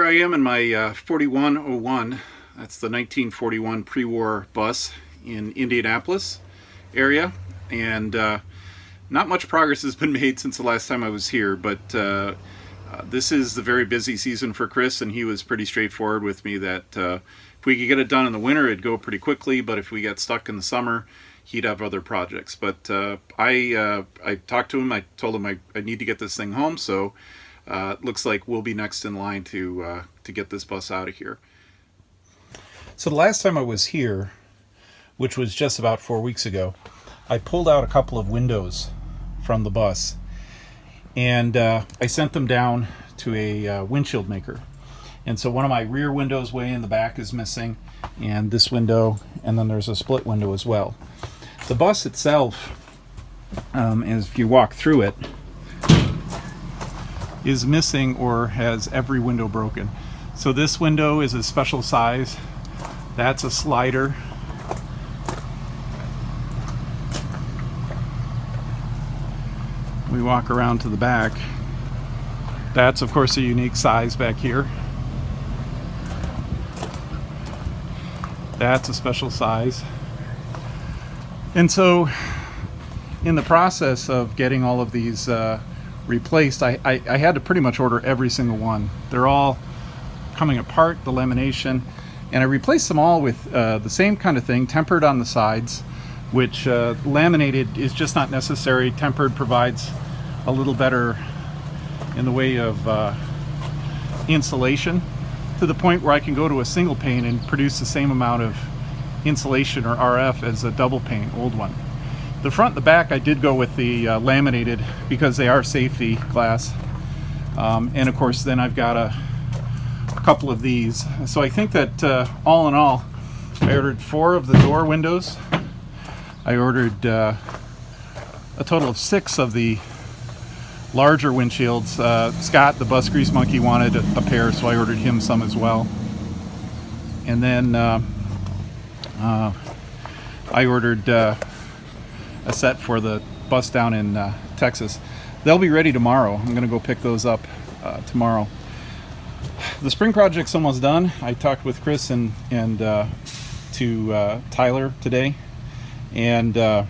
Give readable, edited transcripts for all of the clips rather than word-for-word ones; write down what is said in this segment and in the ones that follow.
I am in my 4101. That's the 1941 pre-war bus in Indianapolis area, and not much progress has been made since the last time I was here, but this is the very busy season for Chris, and he was pretty straightforward with me that if we could get it done in the winter, it'd go pretty quickly, but if we got stuck in the summer, he'd have other projects. But I talked to him. I told him I need to get this thing home, so it looks like we'll be next in line to get this bus out of here. So the last time I was here, which was just about 4 weeks ago, I pulled out a couple of windows from the bus, and I sent them down to a windshield maker. And so one of my rear windows way in the back is missing, and this window, and then there's a split window as well. The bus itself, as if you walk through it, is missing or has every window broken. So this window is a special size. That's a slider. We walk around to the back. That's of course a unique size back here. That's a special size. And so in the process of getting all of these replaced, I had to pretty much order every single one. They're all coming apart, the lamination, and I replaced them all with the same kind of thing, tempered on the sides, which laminated is just not necessary. Tempered provides a little better in the way of insulation, to the point where I can go to a single pane and produce the same amount of insulation or RF as a double pane old one. The front and the back I did go with the laminated because they are safety glass, and of course then I've got a couple of these. So I think that all in all I ordered 4 of the door windows. I ordered a total of 6 of the larger windshields. Scott, the bus grease monkey, wanted a pair, so I ordered him some as well. And then I ordered a set for the bus down in Texas. They'll be ready tomorrow. I'm going to go pick those up tomorrow. The spring project's almost done. I talked with Chris and to Tyler today, and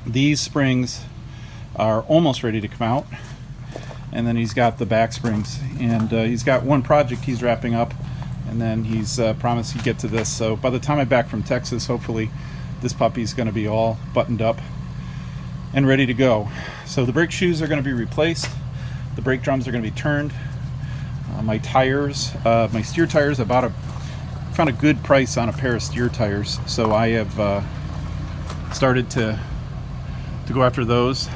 these springs are almost ready to come out. And then he's got the back springs, and he's got one project he's wrapping up, and then he's promised he'd get to this. So by the time I'm back from Texas, hopefully this puppy's going to be all buttoned up and ready to go. So the brake shoes are going to be replaced. The brake drums are going to be turned. My tires, my steer tires, found a good price on a pair of steer tires, so I have started to go after those,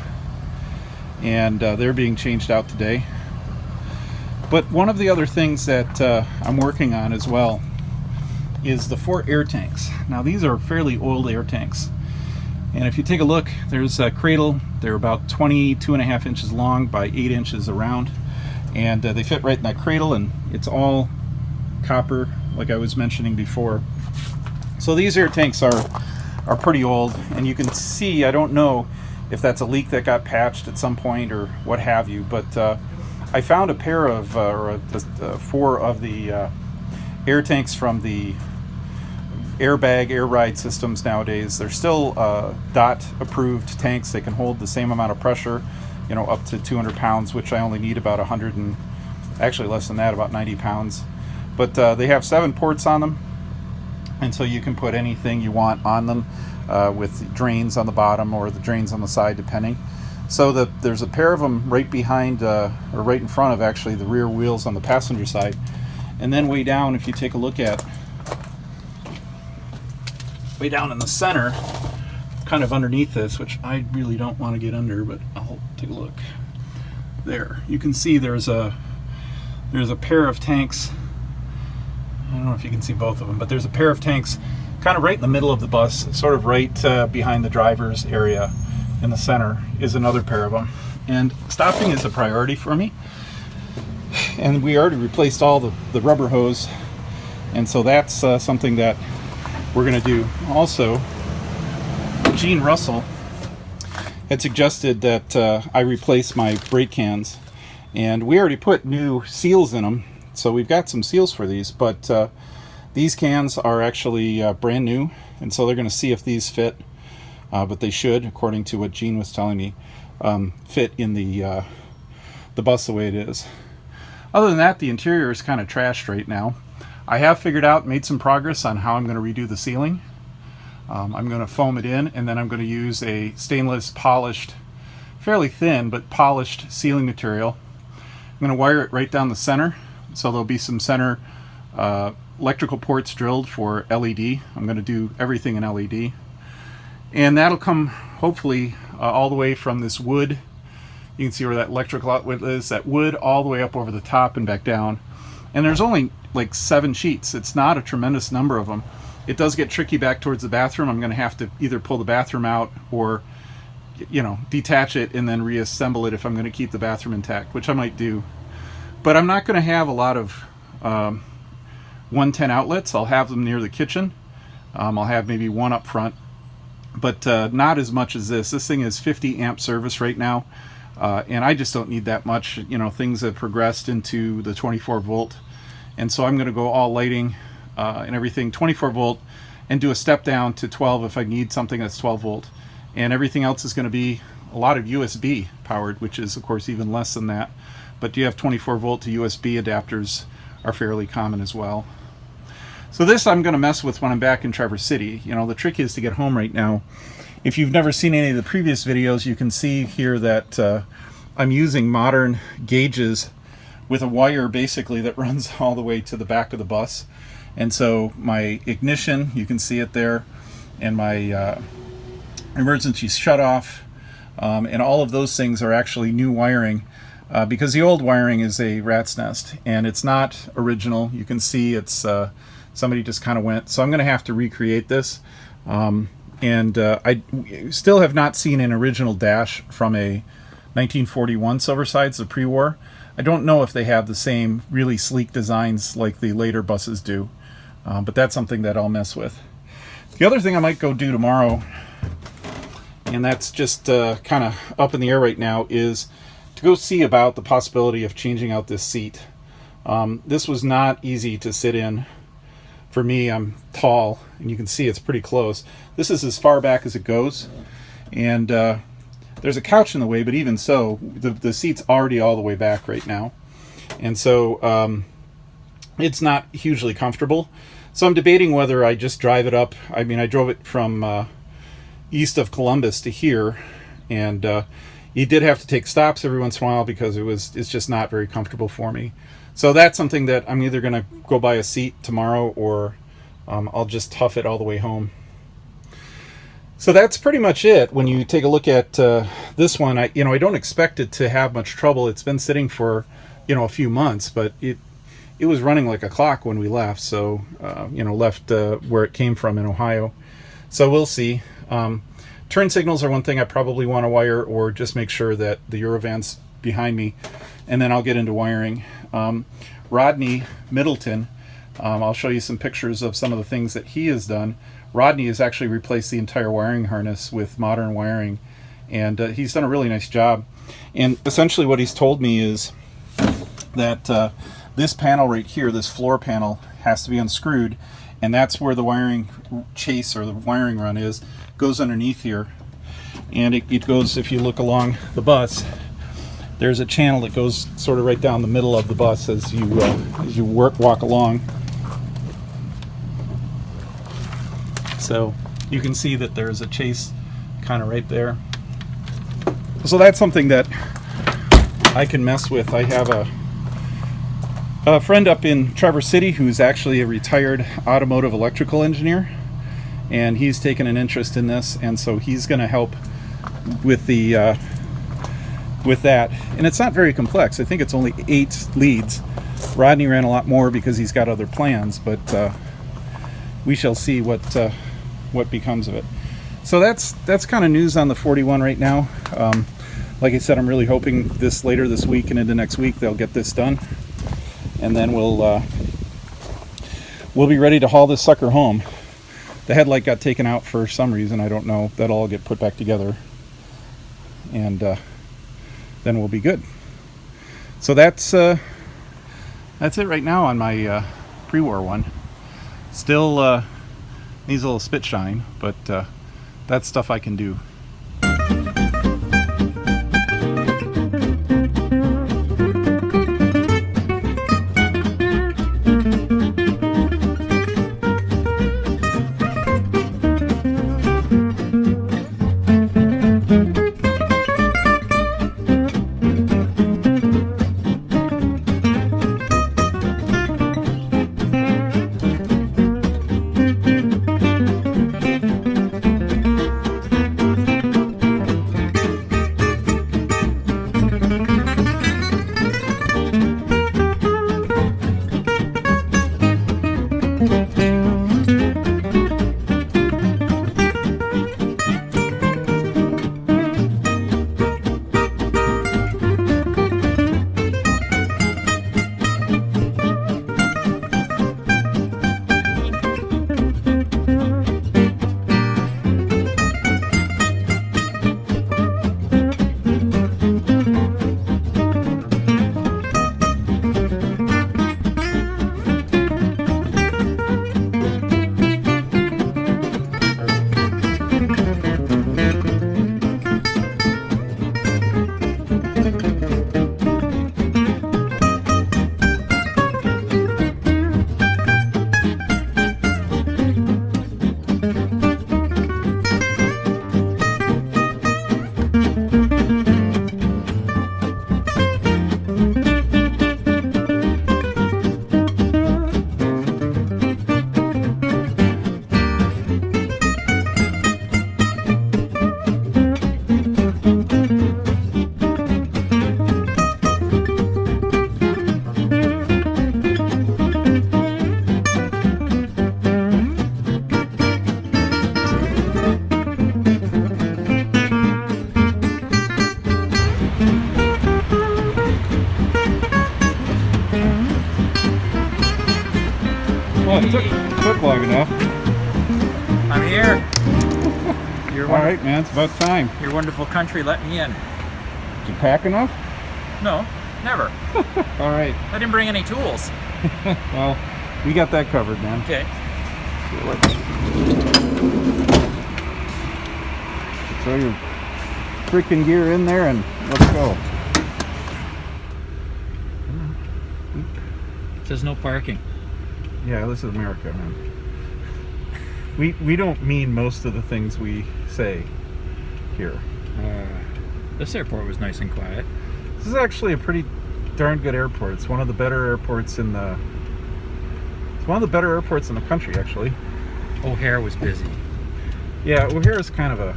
and they're being changed out today. But one of the other things that I'm working on as well is the 4 air tanks. Now these are fairly old air tanks, and if you take a look, there's a cradle. They're about 22.5 inches long by 8 inches around, and they fit right in that cradle, and it's all copper like I was mentioning before. So these air tanks are pretty old, and you can see, I don't know if that's a leak that got patched at some point or what have you, but I found a pair of 4 of the air tanks from the airbag air ride systems nowadays. They're still DOT approved tanks. They can hold the same amount of pressure, you know, up to 200 pounds, which I only need about 100 and actually less than that, about 90 pounds. But they have 7 ports on them, and so you can put anything you want on them, with drains on the bottom or the drains on the side, depending. So there's a pair of them right behind, or right in front of actually the rear wheels on the passenger side. And then way down, if you take a look at way down in the center, kind of underneath this, which I really don't want to get under, but I'll take a look. There, you can see there's a pair of tanks. I don't know if you can see both of them, but there's a pair of tanks kind of right in the middle of the bus, sort of right behind the driver's area. In the center is another pair of them, and stopping is a priority for me. And we already replaced all the rubber hose, and so that's something that we're going to do. Also, Gene Russell had suggested that I replace my brake cans, and we already put new seals in them So we've got some seals for these, but these cans are actually brand new, and so they're going to see if these fit, but they should, according to what Gene was telling me, fit in the bus the way it is. Other than that, the interior is kind of trashed right now. I have figured out, made some progress on how I'm going to redo the ceiling. I'm going to foam it in, and then I'm going to use a stainless polished, fairly thin but polished ceiling material. I'm going to wire it right down the center, so there'll be some center electrical ports drilled for LED. I'm going to do everything in LED, and that'll come hopefully all the way from this wood. You can see where that electrical outlet is, that wood all the way up over the top and back down. And there's only like 7 sheets. It's not a tremendous number of them. It does get tricky back towards the bathroom. I'm going to have to either pull the bathroom out or, you know, detach it and then reassemble it if I'm going to keep the bathroom intact, which I might do. But I'm not going to have a lot of 110 outlets. I'll have them near the kitchen. I'll have maybe one up front, but not as much as this. This thing is 50 amp service right now. And I just don't need that much. You know, things have progressed into the 24 volt, and so I'm going to go all lighting and everything 24 volt, and do a step down to 12 if I need something that's 12 volt, and everything else is going to be a lot of USB powered, which is of course even less than that. But you have 24 volt to USB adapters are fairly common as well. So this I'm going to mess with when I'm back in Traverse City. You know, the trick is to get home right now. If you've never seen any of the previous videos, you can see here that I'm using modern gauges with a wire basically that runs all the way to the back of the bus. And so my ignition, you can see it there, and my emergency shutoff, and all of those things are actually new wiring, because the old wiring is a rat's nest and it's not original. You can see it's somebody just kind of went. So I'm going to have to recreate this. And I still have not seen an original dash from a 1941 Silversides, the pre-war. I don't know if they have the same really sleek designs like the later buses do, but that's something that I'll mess with. The other thing I might go do tomorrow, and that's just kind of up in the air right now, is to go see about the possibility of changing out this seat. This was not easy to sit in. For me, I'm tall, and you can see it's pretty close. This is as far back as it goes, and there's a couch in the way, but even so, the seat's already all the way back right now. And so it's not hugely comfortable. So I'm debating whether I just drive it up. I mean, I drove it from east of Columbus to here, and you did have to take stops every once in a while because it's just not very comfortable for me. So that's something that I'm either going to go buy a seat tomorrow, or I'll just tough it all the way home. So that's pretty much it. When you take a look at this one, I don't expect it to have much trouble. It's been sitting for a few months, but it was running like a clock when we left. So left where it came from in Ohio. So we'll see. Turn signals are one thing I probably want to wire, or just make sure that the Eurovan's behind me, and then I'll get into wiring. Rodney Middleton, I'll show you some pictures of some of the things that he has done. Rodney has actually replaced the entire wiring harness with modern wiring, and he's done a really nice job. And essentially what he's told me is that this panel right here, this floor panel, has to be unscrewed, and that's where the wiring chase, or the wiring run, goes underneath here. And it goes, if you look along the bus, there's a channel that goes sort of right down the middle of the bus as you walk along. So you can see that there's a chase kind of right there. So that's something that I can mess with. I have a friend up in Traverse City who's actually a retired automotive electrical engineer, and he's taken an interest in this, and so he's going to help with the with that. And it's not very complex. I think it's only 8 leads. Rodney ran a lot more because he's got other plans, but we shall see what becomes of it. So that's kind of news on the 41 right now. Like I said, I'm really hoping later this week and into next week they'll get this done, and then we'll be ready to haul this sucker home. The headlight got taken out for some reason, I don't know. That'll all get put back together, and then we'll be good. So that's that's it right now on my pre-war one. Still needs a little spit shine, but that's stuff I can do. Well, it took long enough. I'm here. All right, man, it's about time. Your wonderful country let me in. Did you pack enough? No, never. All right. I didn't bring any tools. Well, we got that covered, man. Okay. Throw your freaking gear in there and let's go. It says no parking. Yeah, this is America, man. We don't mean most of the things we say here. This airport was nice and quiet. This is actually a pretty darn good airport. It's one of the better airports in the. It's one of the better airports in the country, actually. O'Hare was busy. Yeah, O'Hare is kind of a.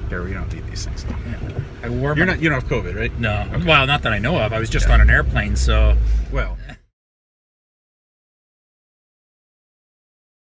Here, we don't need these things. Yeah. I wore. You don't have COVID, right? No. Okay. Well, not that I know of. I was just on an airplane, so. Well.